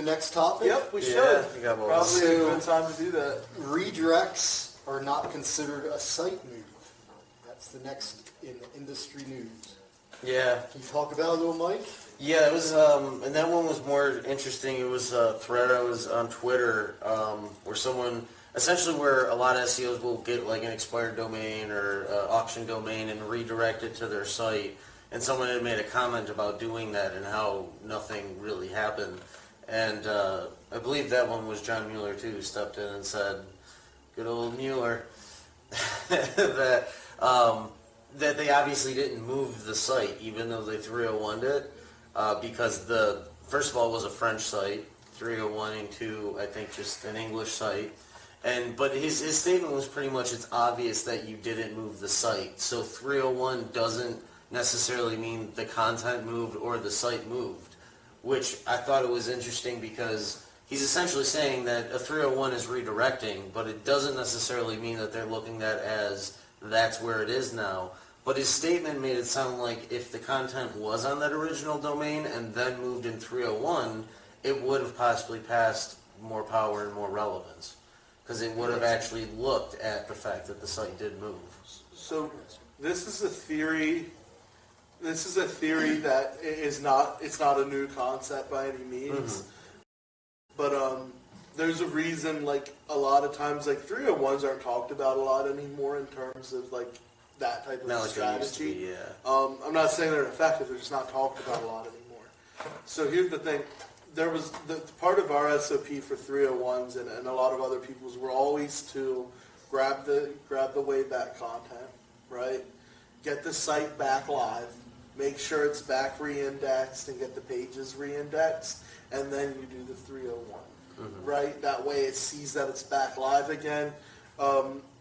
next topic? Yep, we should. We got Probably a good time to do that. Redirects are not considered a site move. That's the next in the industry news. Yeah. Can you talk about it a little, Mike? Yeah, it was, and that one was more interesting. It was a thread I was on Twitter where someone, essentially where a lot of SEOs will get like an expired domain or auction domain and redirect it to their site. And someone had made a comment about doing that and how nothing really happened. And I believe that one was John Mueller too, who stepped in and said, good old Mueller, that that they obviously didn't move the site, even though they 301'd it, because first of all, it was a French site, 301 to, I think, just an English site. But his statement was pretty much, it's obvious that you didn't move the site. So 301 doesn't necessarily mean the content moved or the site moved, which I thought it was interesting because he's essentially saying that a 301 is redirecting, but it doesn't necessarily mean that they're looking at as that's where it is now. But his statement made it sound like if the content was on that original domain and then moved in 301, it would have possibly passed more power and more relevance, because it would have actually looked at the fact that the site did move. So this is a theory. This is a theory that is not. It's not a new concept by any means. But there's a reason. Like a lot of times, like 301s aren't talked about a lot anymore in terms of like that type of Not like they used to strategy. be, yeah. I'm not saying they're effective. They're just not talked about a lot anymore. So here's the thing. There was the part of our SOP for 301s and a lot of other people's were always to grab the way back content, right? Get the site back live, make sure it's back re-indexed and get the pages re-indexed, and then you do the 301, right? That way it sees that it's back live again.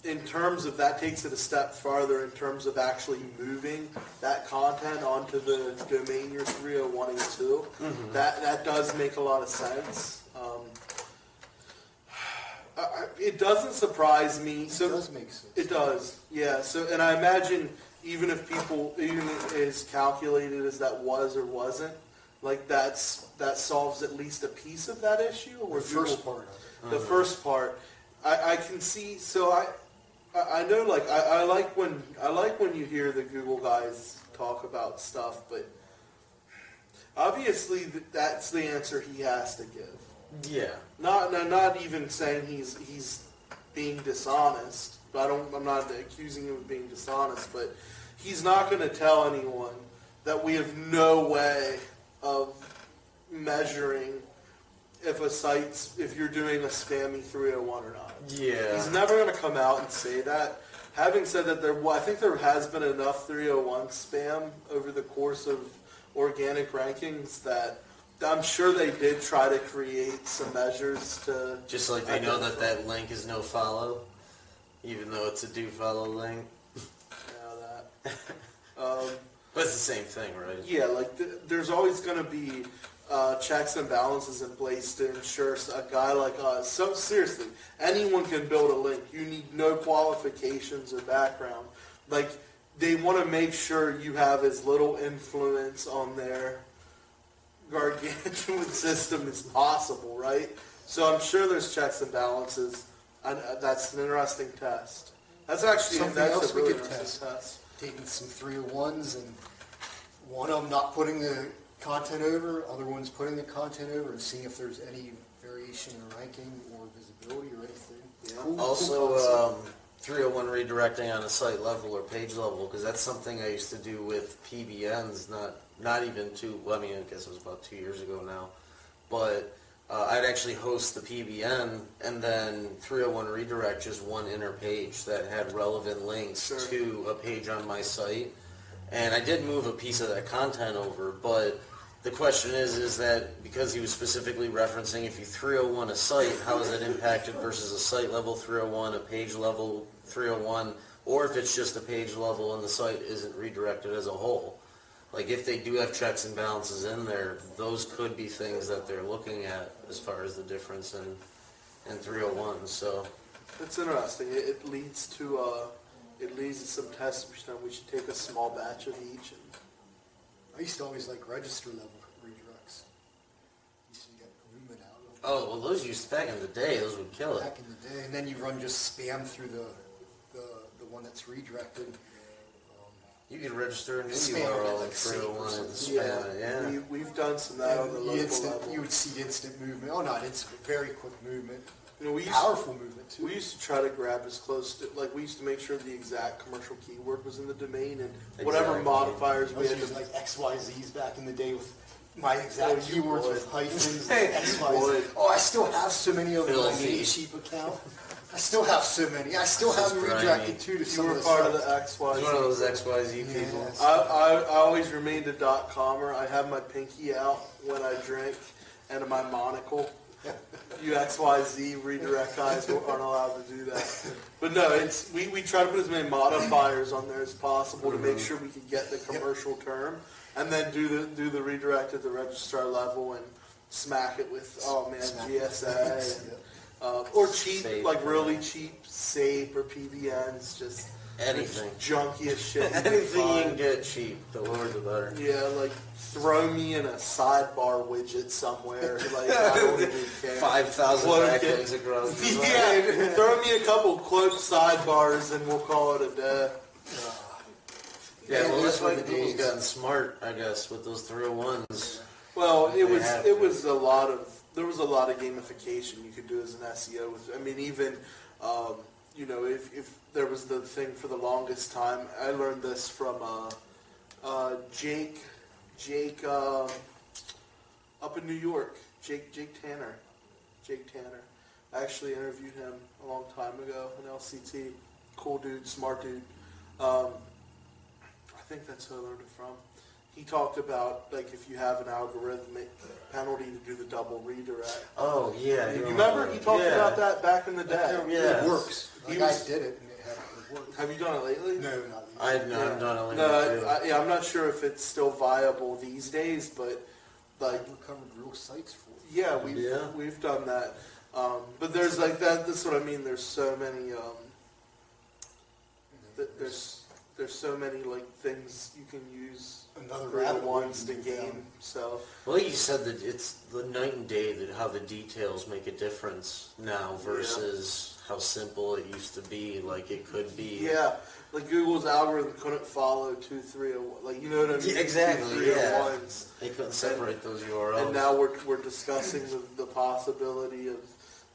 In terms of that takes it a step farther in terms of actually moving that content onto the domain you're 301ing to. That does make a lot of sense. It doesn't surprise me. So It does make sense. It does, yeah. So, and I imagine even as calculated as that was or wasn't, like that solves at least a piece of that issue. Or The first part of it. the first part, I can see. So I know, like I like when you hear the Google guys talk about stuff, but obviously that's the answer he has to give. Yeah. Not even saying he's being dishonest. I'm not accusing him of being dishonest, but he's not going to tell anyone that we have no way of measuring if you're doing a spammy 301 or not. Yeah. He's never going to come out and say that. Having said that, I think there has been enough 301 spam over the course of organic rankings that I'm sure they did try to create some measures to... Just like they know that link is no follow, even though it's a do follow link. Yeah, that. But it's the same thing, right? Yeah, like there's always going to be checks and balances in place to ensure a guy like us. So seriously, anyone can build a link. You need no qualifications or background. Like they want to make sure you have as little influence on their gargantuan system as possible, right? So I'm sure there's checks and balances. That's an interesting test. That's actually Something that's else a we really could interesting test. Taking some 301s and one of them not putting the content over, other ones putting the content over, and seeing if there's any variation in ranking or visibility or anything. Yeah. Cool Also, 301 redirecting on a site level or page level, because that's something I used to do with PBNs, not even I guess it was about 2 years ago now, but I'd actually host the PBN and then 301 redirect just one inner page that had relevant links to a page on my site. And I did move a piece of that content over, but the question is that because he was specifically referencing if you 301 a site, how is it impacted versus a site level 301, a page level 301, or if it's just a page level and the site isn't redirected as a whole. Like if they do have checks and balances in there, those could be things that they're looking at as far as the difference in 301. So it's interesting. It leads to some tests we should take a small batch of each. And I used to always like register level redirects. Used to get Lumen out Oh, well, those used back in the day. Those would kill it. back in the day, and then you run just spam through the one that's redirected. You could register a new Spam URL it, like, in 301 save or with the something. spam. Yeah. We've done some of that on the And local level. you would see instant movement. Oh, not instant, very quick movement. You know, we used, Powerful movement too. we used to try to grab as close to, like, we used to make sure the exact commercial keyword was in the domain and whatever Exactly. modifiers I we was had using to. like XYZs back in the day with my exact Oh, you keywords would. with hyphens. Hey, and you would. XYZ. Oh, I still have so many of them on Filthy. the cheap account. I still have so many. I still have This is redirected grimy. too to You some were of the part of the sites. XYZ. He's one of those XYZ Yeah. people. I always remained a .comer. I have my pinky out when I drink and my monocle. You XYZ redirect guys aren't allowed to do that. But no, it's we try to put as many modifiers on there as possible to make sure we can get the commercial term, and then do the redirect at the registrar level and smack it with Smack GSA it. and, or cheap SAPE. like really cheap SAPE or PBNs, just Anything. junkiest shit. you Anything you find. can get cheap, the lower the better. Yeah, like throw me in a sidebar widget somewhere. Like I don't even care. 5,000 Cloak it. backlinks across the site. Yeah, throw me a couple cloaked sidebars and we'll call it a day. Yeah, well, those that's why were the Google's days. gotten smart, I guess, with those 301s. Well, They have to. there was a lot of gamification you could do as an SEO with. I mean, even you know, if there was the thing for the longest time, I learned this from Jake up in New York, Jake Tanner. I actually interviewed him a long time ago in LCT. Cool dude, smart dude. I think that's who I learned it from. He talked about, like, if you have an algorithmic penalty to do the double redirect. Oh, yeah. You remember? He talked Yeah. about that back in the day. Yeah. It works. He Like I was- did it and it worked. Have you done it lately? No, not I've yet. done a link No, too. I'm not sure if it's still viable these days, but like, I've recovered real sites for it. yeah, Yeah. we've done that. But there's like that. That's what I mean. There's so many. There's so many like things you can use Another for the rabbit hole ones to you can go game. down. So Well, you said that it's the night and day that how the details make a difference now versus how simple it used to be, like it could be. yeah, like Google's algorithm couldn't follow 2.3.01. Like, you know what I mean? Yeah, exactly, yeah. 2.3.01s. They couldn't separate those URLs. And now we're discussing the possibility of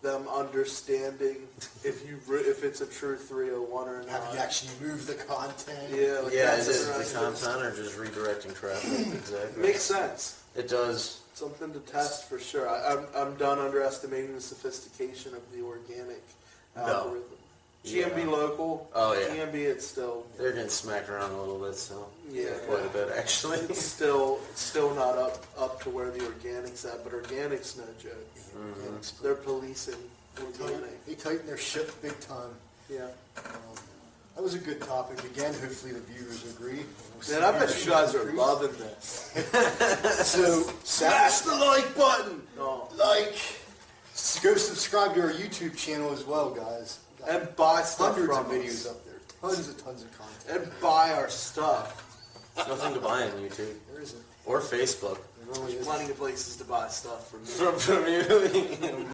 them understanding if it's a true 301 or not. Have you actually moved the content? Yeah, like yeah, that's is it interesting. the content or just redirecting traffic? Exactly. Makes sense. It does. Something to test for sure. I'm done underestimating the sophistication of the organic No. algorithm. GMB Yeah. local. Oh, yeah. GMB it's still They're getting smacked around a little bit, so yeah quite a bit actually. it's still not up to where the organic's at, but organic's no joke. Mm-hmm. They're policing organic. They tighten their ship big time. Yeah. That was a good topic. Again, hopefully the viewers agree. We'll Man, I see bet if you guys are increase. loving this. So, Smash the like button! Oh. like, go subscribe to our YouTube channel as well, guys. Got And buy stuff hundreds from of videos us. up there. Tons of content. And buy our stuff. There's nothing to buy on YouTube There isn't. or Facebook. There really There's isn't. plenty of places to buy stuff from me. From you.